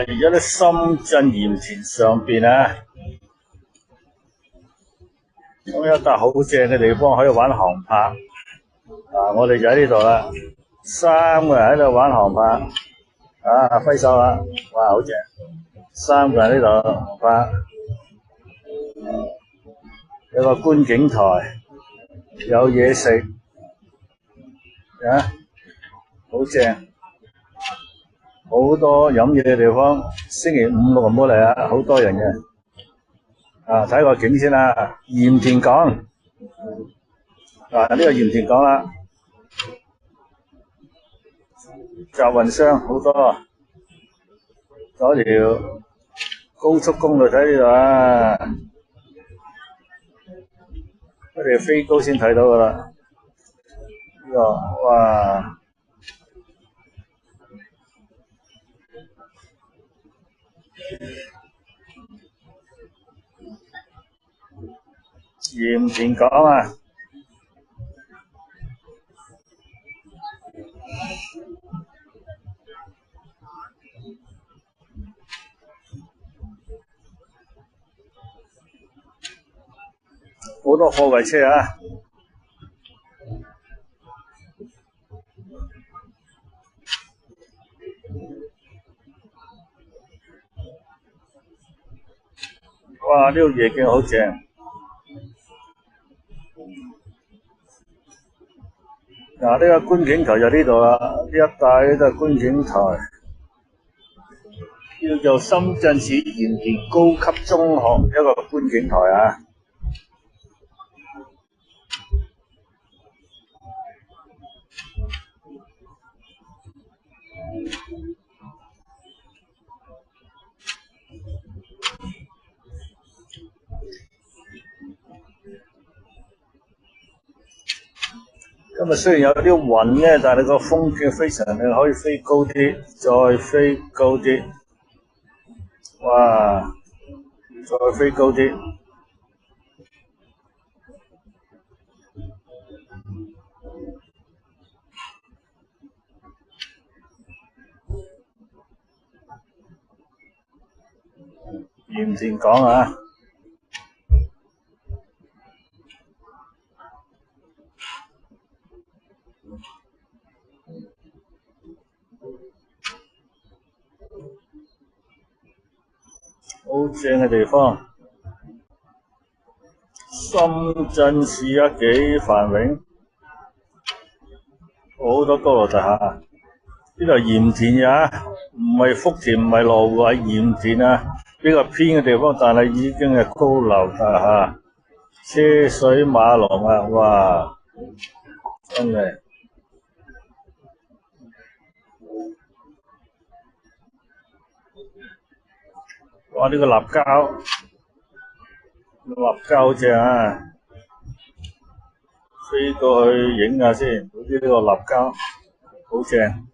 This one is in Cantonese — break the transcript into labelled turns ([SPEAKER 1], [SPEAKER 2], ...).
[SPEAKER 1] 而家啲深圳鹽田上邊啊，咁有一笪好正嘅地方可以玩航拍。我哋就喺呢度啦，3個人喺度玩航拍，揮手啦，哇，好正！3個人喺度航拍，有個觀景台，有嘢食，好正，好多飲嘢嘅地方。星期5、6唔好嚟啊，好多人嘅。睇個景先啦，鹽田港，呢個鹽田港啦，集運箱好多，走條高速公路睇呢度啊，我哋飛高先睇到噶啦，呢個哇！鹽田港啊，好多貨櫃車啊！哇！呢個夜景好正。呢個觀景台就呢度啦，呢一帶都係觀景台，叫做深圳市鹽田高級中學一個觀景台啊。今日雖然有啲雲咧，但係個風景非常靚，可以飛高啲，再飛高啲，哇！再飛高啲，鹽田港啊！好正嘅地方，深圳市啊幾繁榮，好多高樓大廈。呢度係鹽田啊，唔係福田，唔係羅湖，係鹽田啊，比較偏嘅地方，但係已經係高樓大廈，車水馬龍啊，哇！真係〜哇！呢個立交好正啊，飛過去影下先，好似呢個立交好正。